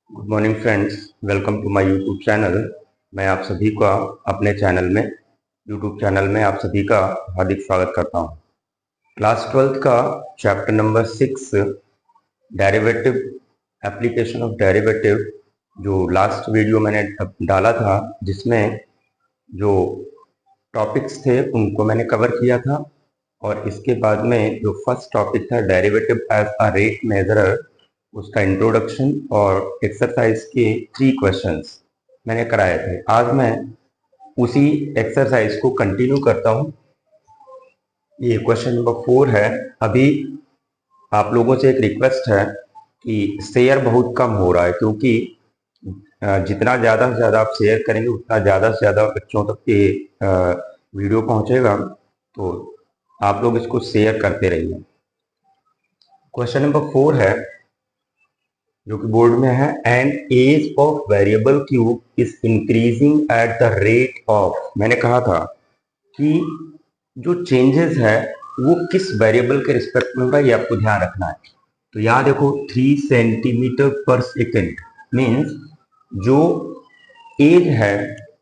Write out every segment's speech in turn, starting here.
Good morning friends, welcome to my YouTube channel. मैं आप सभी का अपने चैनल में यूट्यूब चैनल में आप सभी का हार्दिक स्वागत करता हूं। क्लास 12th का chapter number 6 derivative, application of derivative, जो लास्ट वीडियो मैंने डाला था जिसमें जो टॉपिक्स थे उनको मैंने कवर किया था, और इसके बाद में जो फर्स्ट टॉपिक था डेरिवेटिव एज अ रेट मेजरर, उसका इंट्रोडक्शन और एक्सरसाइज के 3 क्वेश्चंस मैंने कराए थे। आज मैं उसी एक्सरसाइज को कंटिन्यू करता हूं। ये क्वेश्चन नंबर 4 है। अभी आप लोगों से एक रिक्वेस्ट है कि शेयर बहुत कम हो रहा है, क्योंकि जितना ज़्यादा से ज़्यादा आप शेयर करेंगे उतना ज़्यादा से ज़्यादा बच्चों तक ये वीडियो पहुंचेगा, तो आप लोग इसको शेयर करते रहिए। क्वेश्चन नंबर 4 है जो कि बोर्ड में है, and edge of variable cube is increasing at the rate of. मैंने कहा था कि जो चेंजेस है वो किस वेरिएबल के रिस्पेक्ट में होगा, ये आपको ध्यान रखना है। तो यहाँ देखो 3 सेंटीमीटर पर सेकेंड मीन्स जो एज है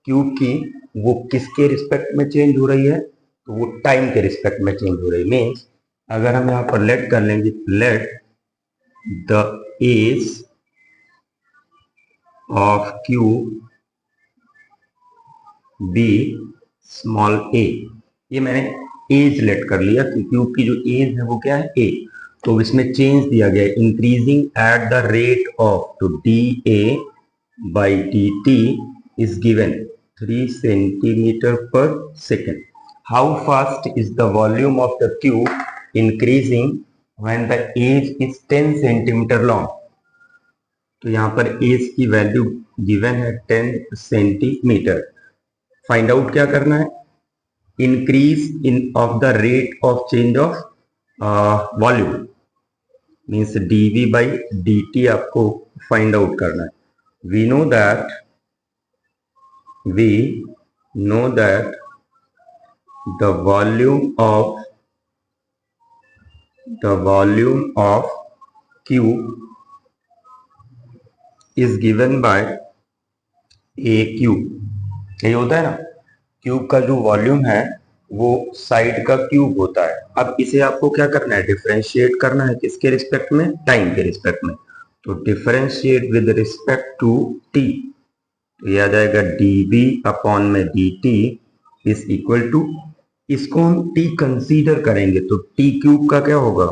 क्यूब की वो किसके रिस्पेक्ट में चेंज हो रही है, तो वो टाइम के रिस्पेक्ट में चेंज हो रही है। मीन्स अगर हम यहाँ पर लेट कर लेंगे, let the edge of cube be small a. ये मैंने एज लेट कर लिया कि क्यूब की जो एज है वो क्या है, ए। तो इसमें चेंज दिया गया है increasing at the rate of, तो D A by D T is given 3 centimetre पर second. How fast is the volume of the cube increasing when the edge is 10 centimetre long. तो यहाँ पर एज की value given है 10 centimetre. Find out क्या करना है, increase in of the rate of change of volume means DV by D T आपको find out करना है। We know that we know that the volume of cube is given by A cube. यही होता है ना, cube का जो volume है वो साइड का क्यूब होता है। अब इसे आपको क्या करना है, डिफरेंशिएट करना है किसके रिस्पेक्ट में, टाइम के रिस्पेक्ट में। तो differentiate with respect to T, तो यह आ जाएगा डीबी अपॉन में D T is equal to, इसको हम टी कंसीडर करेंगे तो टी क्यूब का क्या होगा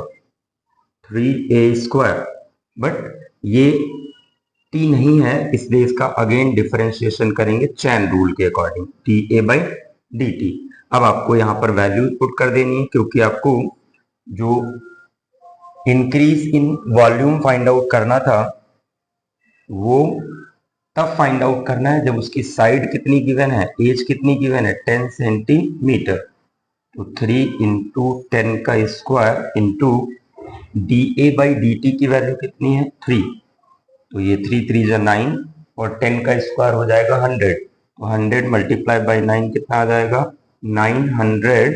3a², बट ये टी नहीं है इसलिए इसका अगेन डिफरेंशिएशन करेंगे चैन रूल के according, T A by D T. अब आपको यहाँ पर वैल्यू पुट कर देनी है, क्योंकि आपको जो increase in volume find out करना था वो तब फाइंड आउट करना है जब उसकी साइड कितनी गिवन है, एज कितनी गिवन है 10 सेंटीमीटर। तो 3 इंटू 10 का square into D A by D T की वैल्यू कितनी है 3, तो ये 3 3 जा 9 और 10 का स्क्वायर हो जाएगा 100। तो 100 मल्टीप्लाई बाई 9 कितना आ जाएगा 900।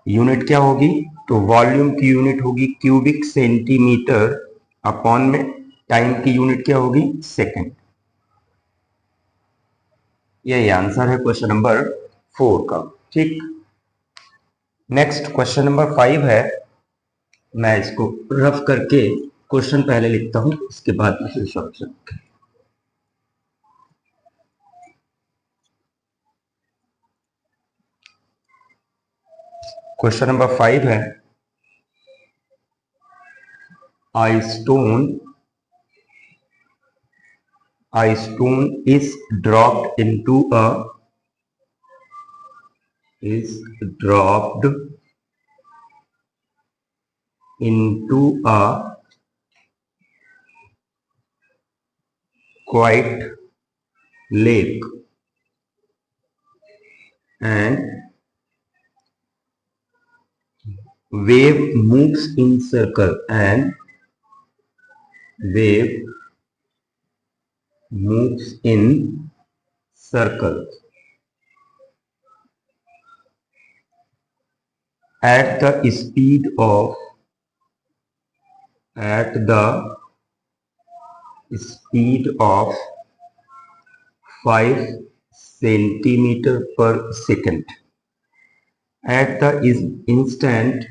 यूनिट क्या होगी, तो वॉल्यूम की यूनिट होगी क्यूबिक सेंटीमीटर अपॉन में टाइम की यूनिट क्या होगी सेकेंड। यही आंसर है क्वेश्चन नंबर 4 का। ठीक, नेक्स्ट क्वेश्चन नंबर 5 है। मैं इसको रफ करके क्वेश्चन पहले लिखता हूं, इसके बाद में फिर सॉल्यूशन। क्वेश्चन नंबर 5 है, a stone is dropped into a quiet lake, and wave moves in circle at the speed of speed of 5 centimeter per second at the instant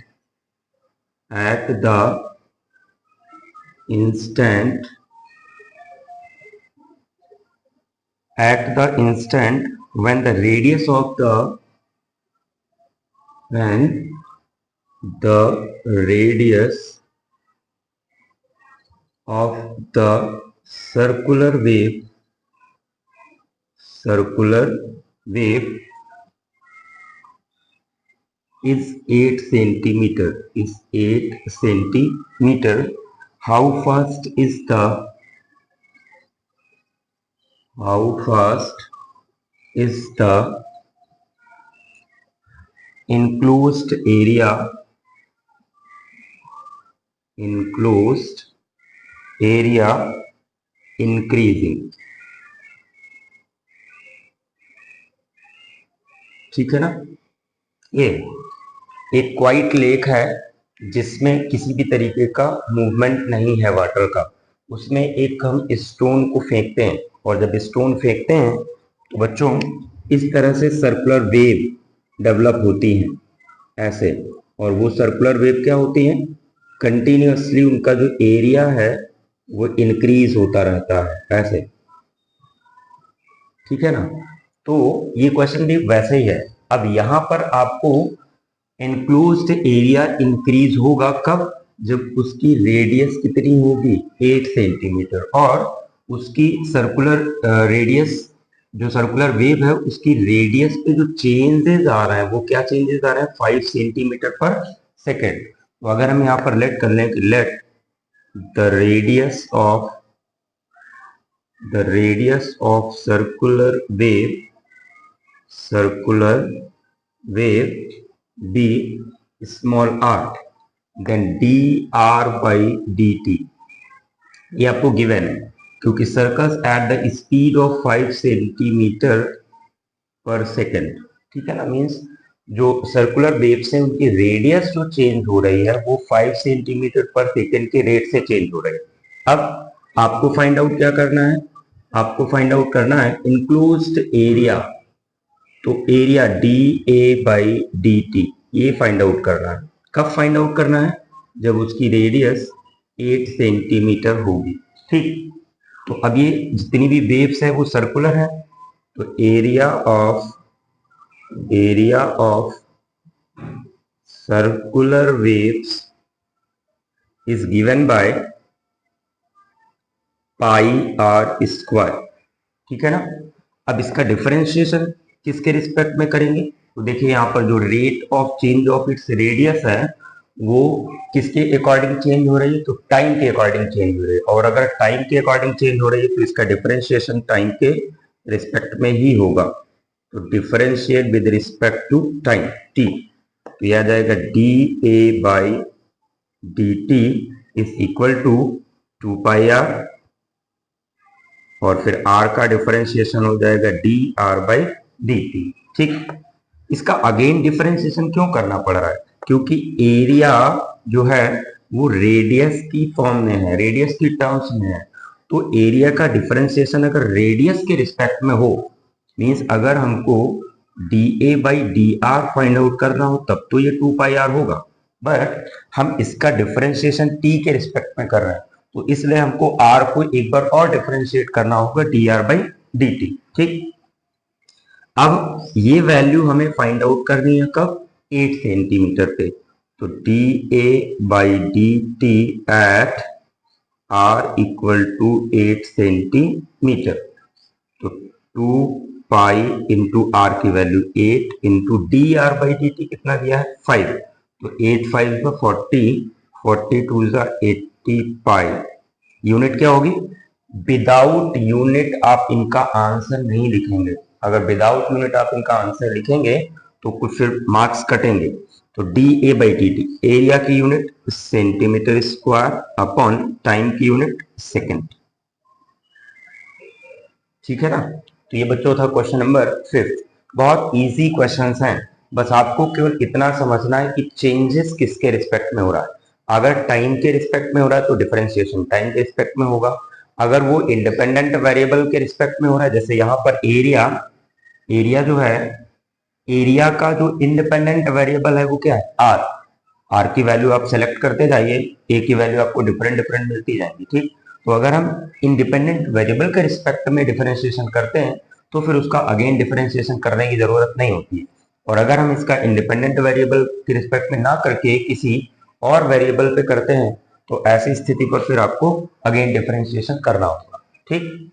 when the radius of the circular wave is 8 centimeter. How fast is the enclosed area increasing? ठीक है ना। ये एक quite lake है जिसमें किसी भी तरीके का मूवमेंट नहीं है वाटर का, उसमें एक हम स्टोन को फेंकते हैं, और जब स्टोन फेंकते हैं तो बच्चों इस तरह से सर्कुलर वेव डेवलप होती हैं ऐसे, और वो सर्कुलर वेव क्या होती हैं, कंटिन्यूअसली उनका जो एरिया है वो इंक्रीज होता रहता है ऐसे, ठीक है ना। तो ये क्वेश्चन भी वैसे ही है। अब यहां पर आपको एनक्लोज्ड एरिया इंक्रीज होगा कब, जब उसकी रेडियस कितनी होगी 8 सेंटीमीटर, और उसकी सर्कुलर रेडियस, जो सर्कुलर वेव है उसकी रेडियस पे जो चेंजेस आ रहे हैं वो क्या चेंजेस आ रहे हैं, 5 सेंटीमीटर पर सेकेंड। तो अगर हम यहाँ पर लेट कर लें कि let the radius of circular wave be small r, then dr by dt, ये आपको गिवन है क्योंकि circles at the speed of 5 centimetre पर सेकेंड, ठीक है ना। मीन्स जो सर्कुलर वेव्स हैं उनकी रेडियस जो चेंज हो रही है वो 5 सेंटीमीटर पर सेकेंड के रेट से चेंज हो रही है। अब आपको फाइंड आउट क्या करना है, आपको फाइंड आउट करना है इंक्लोज्ड एरिया, तो area D A by D T ये फाइंड आउट करना है। कब फाइंड आउट करना है, जब उसकी रेडियस 8 सेंटीमीटर होगी, ठीक। तो अब ये जितनी भी वेव्स है वो सर्कुलर है, तो area of circular waves is given by pi R square, ठीक है ना। अब इसका डिफरेंशिएशन किसके रिस्पेक्ट में करेंगे, तो देखिए यहाँ पर जो rate of change of its radius है वो किसके अकॉर्डिंग चेंज हो रही है, तो टाइम के अकॉर्डिंग चेंज हो रही है, और अगर टाइम के अकॉर्डिंग चेंज हो रही है तो इसका डिफरेंशिएशन टाइम के रिस्पेक्ट में ही होगा। तो differentiate with respect to time T, तो यह आ जाएगा D A by D T is equal to 2 pi R, और फिर r का डिफरेंशिएशन हो जाएगा D R by D T, ठीक। इसका अगेन डिफरेंशिएशन क्यों करना पड़ रहा है, क्योंकि एरिया जो है वो रेडियस की फॉर्म में है, रेडियस की टर्म्स में है। तो एरिया का डिफरेंशिएशन अगर रेडियस के रिस्पेक्ट में हो, मींस अगर हमको D A by D R find out करना हो तब तो ये 2 पाई आर होगा, बट हम इसका डिफरेंशिएशन टी के रिस्पेक्ट में कर रहे हैं, तो इसलिए हमको r को एक बार और डिफरेंशिएट करना होगा D R by D T, ठीक। अब ये वैल्यू हमें फाइंड आउट करनी है कब, 8 सेंटीमीटर पे, तो D A by D T at R equal to 8 centimetre, तो 2 पाई इंटू आर की value 8 into D R by D T कितना दिया है 5, तो 8 5 का 40, 42 जा 80 पाई। यूनिट क्या होगी, विदाउट यूनिट आप इनका आंसर नहीं लिखेंगे, अगर विदाउट यूनिट आप इनका आंसर लिखेंगे तो कुछ फिर मार्क्स कटेंगे। तो D A by t t, area की unit centimetre square upon time की यूनिट सेकेंड, ठीक है ना। तो ये बच्चों था क्वेश्चन नंबर 5। बहुत इजी क्वेश्चंस हैं, बस आपको केवल इतना समझना है कि चेंजेस किसके रिस्पेक्ट में हो रहा है। अगर टाइम के रिस्पेक्ट में हो रहा है तो डिफरेंशिएशन टाइम के रिस्पेक्ट में होगा, अगर वो इंडिपेंडेंट वेरिएबल के रिस्पेक्ट में हो रहा है, जैसे यहाँ पर एरिया, एरिया जो है, एरिया का जो इंडिपेंडेंट वेरिएबल है वो क्या है, आर। आर की वैल्यू आप सेलेक्ट करते जाइए, ए की वैल्यू आपको डिफरेंट डिफरेंट मिलती जाएगी, ठीक। तो अगर हम इंडिपेंडेंट वेरिएबल के रिस्पेक्ट में डिफरेंशिएशन करते हैं तो फिर उसका अगेन डिफरेंशिएशन करने की जरूरत नहीं होती है। और अगर हम इसका इंडिपेंडेंट वेरिएबल के रिस्पेक्ट में ना करके किसी और वेरिएबल पे करते हैं तो ऐसी स्थिति पर फिर आपको अगेन डिफरेंशिएशन करना होगा, ठीक।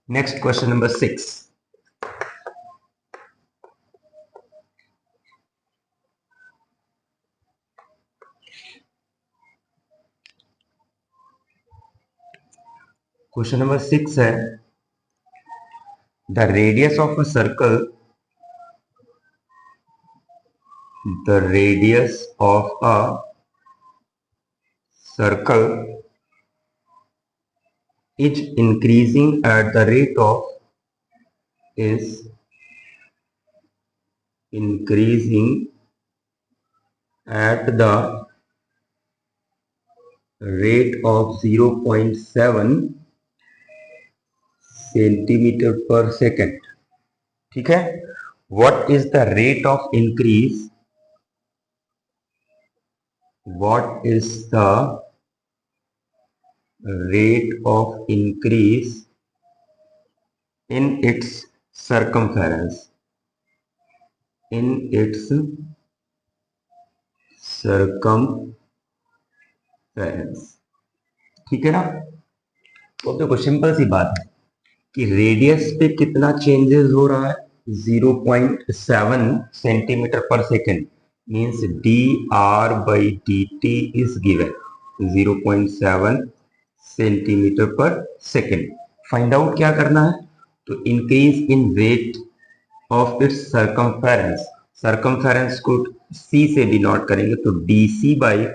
Next question number 6। Question number 6 है, the radius of a circle, the radius of a circle is increasing at the rate of, is increasing at the rate of 0.7 centimeter per second, ठीक है। what is the rate of increase, what is the rate of increase in its circumference, in its circumference, ठीक है ना। तो देखो simple सी बात है कि रेडियस पे कितना चेंजेस हो रहा है, 0.7 सेंटीमीटर पर second, means D R by D T is given 0.7 centimetre पर सेकेंड। फाइंड आउट क्या करना है, तो increase in rate of its circumference, circumference को सी से डिनोट करेंगे तो D C by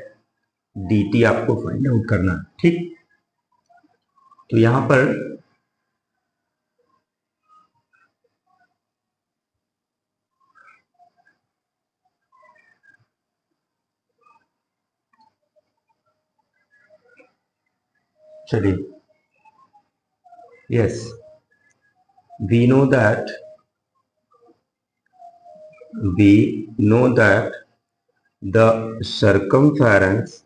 D T आपको फाइंड आउट करना है, ठीक। तो यहां पर चलिए, yes, we know that the circumference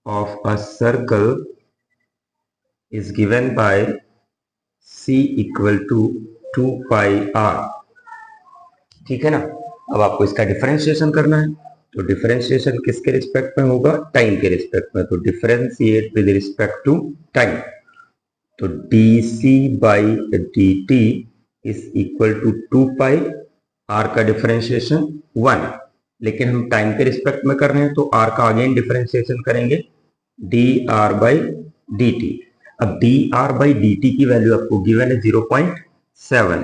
of a circle is given by c equal to 2 pi r, ठीक है ना। अब आपको इसका डिफरेंशिएशन करना है, तो डिफरेंशिएशन किसके रिस्पेक्ट में होगा, टाइम के रिस्पेक्ट में, तो differentiate with respect to time, तो D C by D T is equal to 2 pi, r का डिफरेंशिएशन 1, लेकिन हम टाइम के रिस्पेक्ट में कर रहे हैं तो आर का अगेन डिफरेंशिएशन करेंगे D R by D T. अब D R by D T की वैल्यू आपको गिवन है 0.7,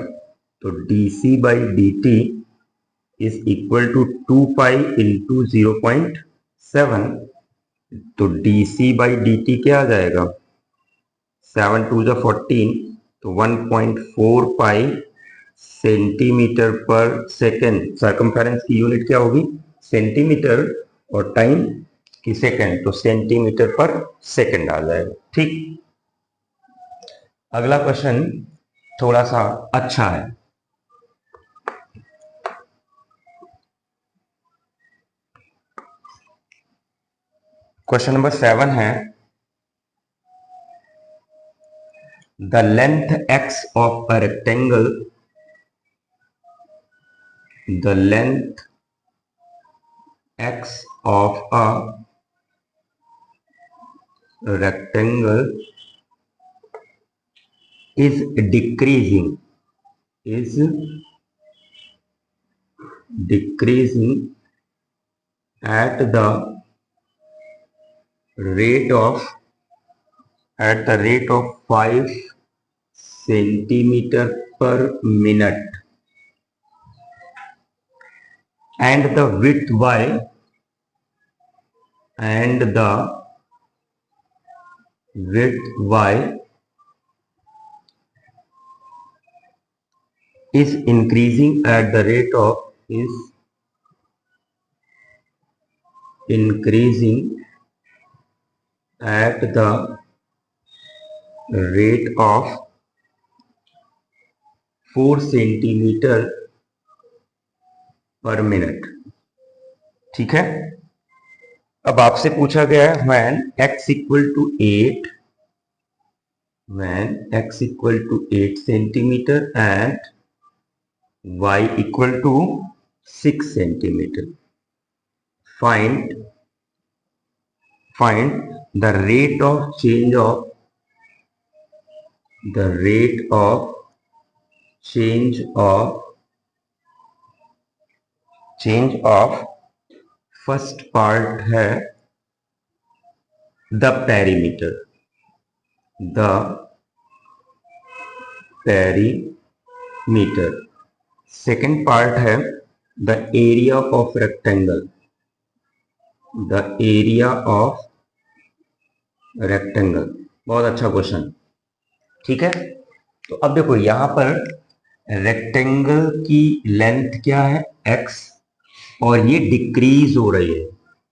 तो D C by D T is equal to 2 pi into 0.7, तो D C by D T क्या आ जाएगा, 7 टू जा 14, तो 1.4 पाई सेंटीमीटर पर सेकेंड, सर्कमफेरेंस की यूनिट क्या होगी, सेंटीमीटर, और टाइम की सेकेंड, तो सेंटीमीटर पर सेकेंड आ जाएगा, ठीक। अगला क्वेश्चन थोड़ा सा अच्छा है, क्वेश्चन नंबर 7 है, the length x of a rectangle, the length x of a rectangle is decreasing, is decreasing at the rate of, at the rate of 5 centimeter per minute, and the width y, and the width y is increasing at the rate of, is increasing at the rate of 4 centimetre per minute. ठीक है, अब आपसे पूछा गया है when x equal to 8, when x equal to 8 centimetre and y equal to 6 centimetre, find the rate of change of first part है the perimeter, second part है the area of rectangle, बहुत अच्छा क्वेश्चन। ठीक है, तो अब देखो यहां पर रेक्टेंगल की लेंथ क्या है x, और ये डिक्रीज हो रही है,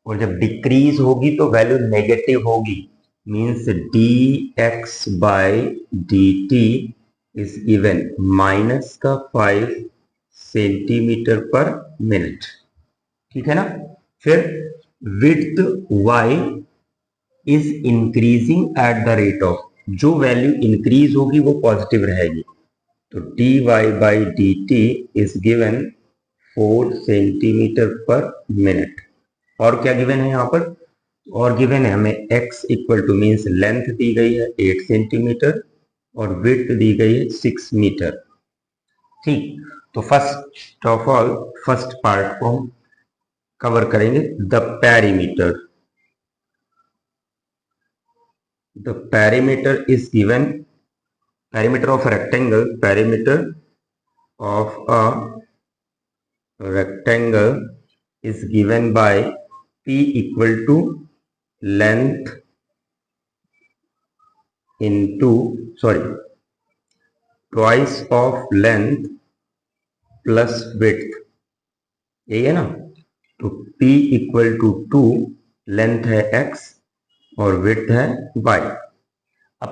और जब डिक्रीज होगी तो वैल्यू नेगेटिव होगी, means dx by dt is given -5 centimetre per minute. ठीक है ना, फिर width y is increasing at the rate of, जो वैल्यू इंक्रीज होगी वो पॉजिटिव रहेगी, तो dy by dt is given 4 centimetre per minute. और क्या गिवन है यहाँ पर, और गिवन है हमें x equal to means length दी गई है 8 सेंटीमीटर और विड्थ दी गई है 6 मीटर। ठीक, तो first of all first part को हम कवर करेंगे, the perimeter is given, perimeter of a rectangle is given by p equal to length into twice of length plus width, यही है ना, तो p इक्वल टू 2, लेंथ है x और width है y। अब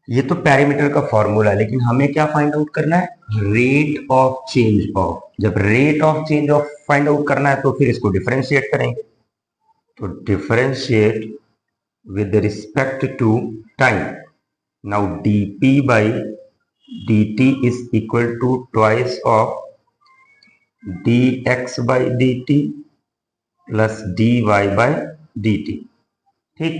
ये तो पैरामीटर का फॉर्मूला है, लेकिन हमें क्या फाइंड आउट करना है, रेट ऑफ चेंज ऑफ। जब rate of change of find out करना है तो फिर इसको डिफरेंशिएट करेंगे, तो differentiate with respect to time. Now dp by dt is equal to twice of dx by dt plus dy by dt। ठीक,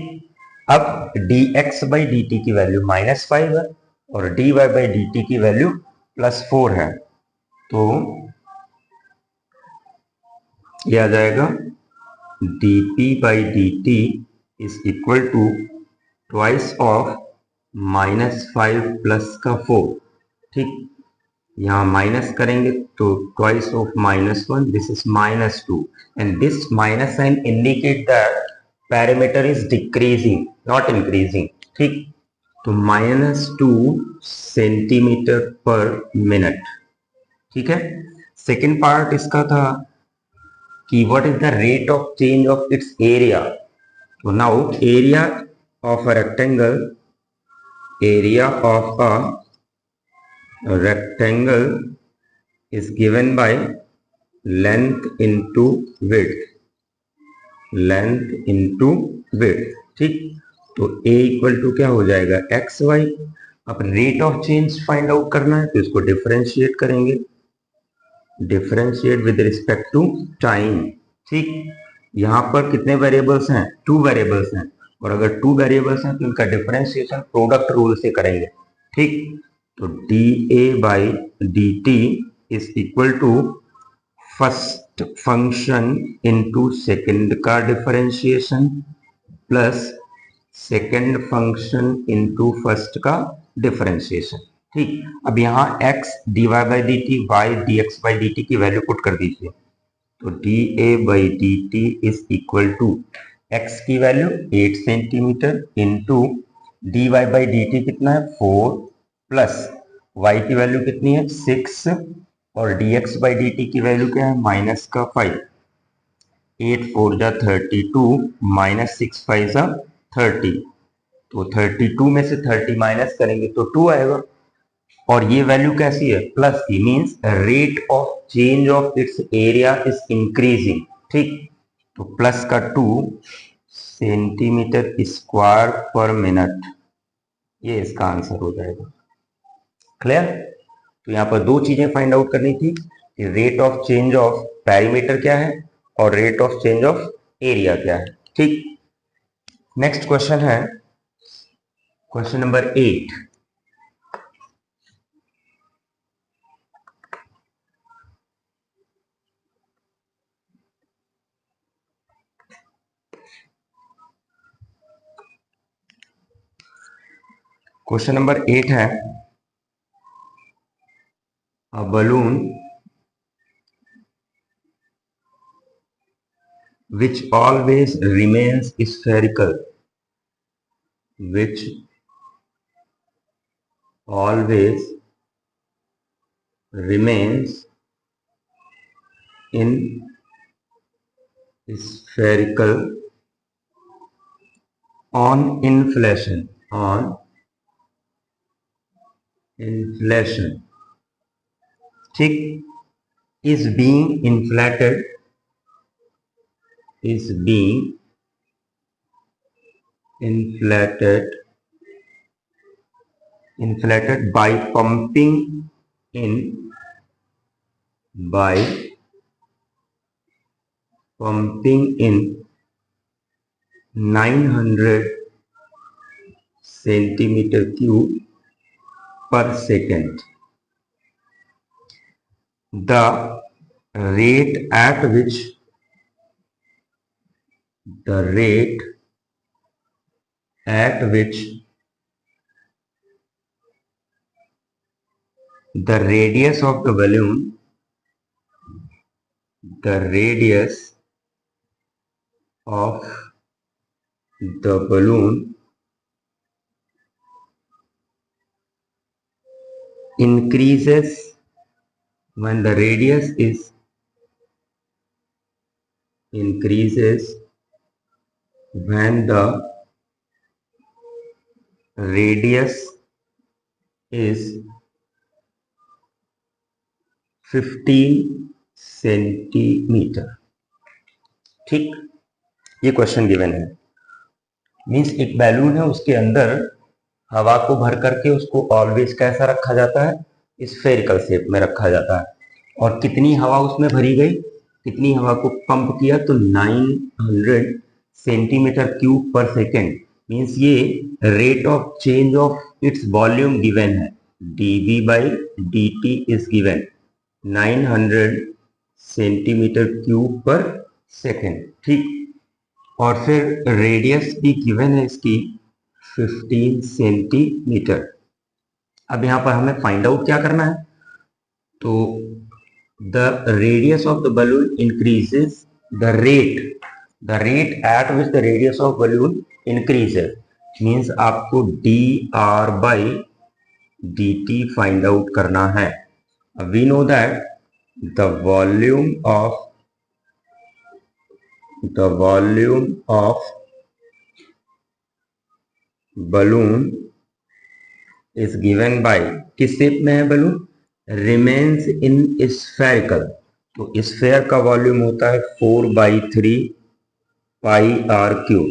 अब dx बाई dt की वैल्यू -5 है और dy बाई dt की वैल्यू +4 है, तो ये आ जाएगा dp by dt is equal to twice of -5 plus का 4। ठीक, यहाँ माइनस करेंगे तो twice of -1, this is -2, and this minus sign indicate that parameter is decreasing not increasing. ठीक, तो -2 सेंटीमीटर पर मिनट। ठीक है, सेकेंड पार्ट इसका था कि what is the rate of change of its area. तो now area of a rectangle is given by length into width। ठीक, तो a इक्वल टू क्या हो जाएगा, xy। अब rate of change find out करना है तो इसको डिफरेंशिएट करेंगे, differentiate with respect to time. ठीक, यहाँ पर कितने वेरिएबल्स हैं, 2 वेरिएबल्स हैं, और अगर 2 वेरिएबल्स हैं तो इनका डिफरेंशिएशन प्रोडक्ट रूल से करेंगे। ठीक, तो dA by dt is equal to first function into second का differentiation plus second function into first का डिफरेंशिएशन। ठीक, अब यहाँ x dy by dt, y dx by dt की वैल्यू पुट कर दीजिए, तो dA by dt is equal to x की value 8 centimetre into dy by dt कितना है 4, प्लस y की वैल्यू कितनी है 6, और dx बाई dt की वैल्यू क्या है -5। 8 4 जा 32 माइनस 6 5 जा 30, तो 32 में से 30 माइनस करेंगे तो 2 आएगा। और ये वैल्यू कैसी है, प्लस की, means rate of change of its area is increasing. ठीक, तो प्लस का 2 सेंटीमीटर स्क्वायर पर मिनट, ये इसका आंसर हो जाएगा। क्लियर? तो यहाँ पर दो चीजें फाइंड आउट करनी थी कि rate of change of perimeter क्या है और rate of change of area क्या है। ठीक, नेक्स्ट क्वेश्चन है क्वेश्चन नंबर 8। क्वेश्चन नंबर 8 है, a balloon which always remains spherical, which always remains in spherical on inflation, ठीक, is being inflated by pumping in 900 centimeter cube per second. The rate at which the radius of the balloon increases when the radius is when the radius is 15 centimetre. ठीक, ये question given है। Means एक balloon है, उसके अंदर हवा को भर करके उसको ऑलवेज कैसा रखा जाता है, स्फेरिकल शेप में रखा जाता है। और कितनी हवा उसमें भरी गई, कितनी हवा को पंप किया, तो 900 सेंटीमीटर क्यूब पर सेकेंड। मीन्स ये rate of change of its volume given है, dV by dt is given 900 centimetre cube पर सेकेंड। ठीक, और फिर रेडियस भी गिवन है इसकी 15 सेंटीमीटर। अब यहाँ पर हमें फाइंड आउट क्या करना है, तो the radius of the balloon increases, the rate at which the radius of balloon increases means आपको dr by dt find out करना है। We know that the volume of balloon is given by, किस shape में है balloon, remains in spherical, तो sphere का volume होता है 4/3 पाई आर क्यूब।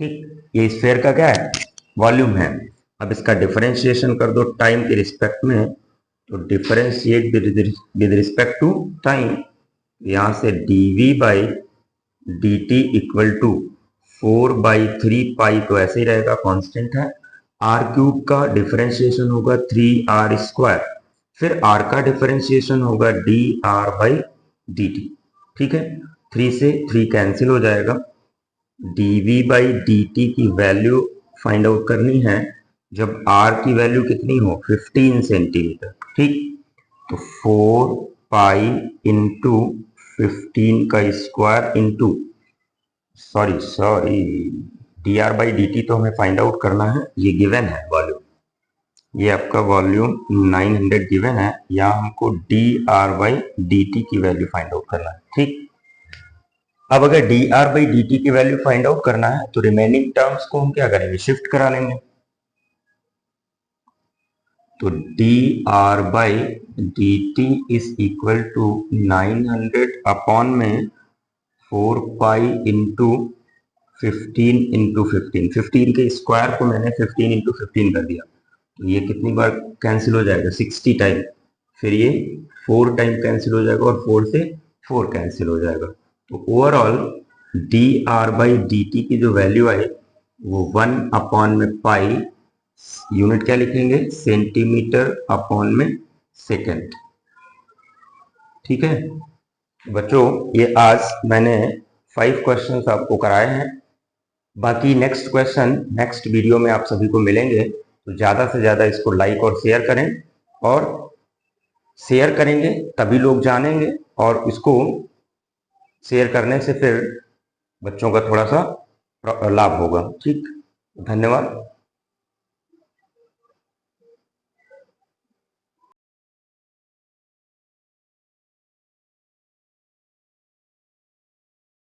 ठीक, ये स्फेयर का क्या है, वॉल्यूम है। अब इसका डिफरेंशिएशन कर दो टाइम के रिस्पेक्ट में, तो differentiate with respect to time, यहां से dv by dt equal to 4/3 pi, तो ऐसे ही रहेगा, कांस्टेंट है। आर क्यूब का डिफरेंशिएशन होगा 3r स्क्वायर, फिर r का डिफरेंशिएशन होगा dr बाई dt। ठीक है, 3 से 3 कैंसिल हो जाएगा। dv बाई dt की वैल्यू फाइंड आउट करनी है जब r की वैल्यू कितनी हो, 15 सेंटीमीटर। ठीक, तो 4 पाई इंटू 15 का square into sorry dr by dt तो हमें फाइंड आउट करना है, ये गिवन है वॉल्यूम, ये आपका वॉल्यूम 900 गिवन है, या हमको dr बाई dt की वैल्यू फाइंड आउट करना है। ठीक, अब अगर D R by D T की वैल्यू फाइंड आउट करना है तो रिमेनिंग टर्म्स को हम क्या करेंगे, शिफ्ट करा लेंगे। तो D R by D T is equal to 900 upon में 4 पाई इंटू 15 के स्क्वायर को मैंने 15 कर दिया, तो ये कितनी बार कैंसिल हो जाएगा, 60 टाइम। फिर ये 4 टाइम कैंसिल हो जाएगा और 4 से 4 कैंसिल हो जाएगा। तो overall D R by D T की जो वैल्यू आई वो 1 अपॉन में पाई, यूनिट क्या लिखेंगे, सेंटीमीटर अपॉन में सेकेंड। ठीक है बच्चों, ये आज मैंने 5 क्वेश्चंस आपको कराए हैं। बाकी नेक्स्ट क्वेश्चन नेक्स्ट वीडियो में आप सभी को मिलेंगे, तो ज़्यादा से ज़्यादा इसको लाइक और शेयर करें, और शेयर करेंगे तभी लोग जानेंगे, और इसको शेयर करने से फिर बच्चों का थोड़ा सा लाभ होगा। ठीक, धन्यवाद।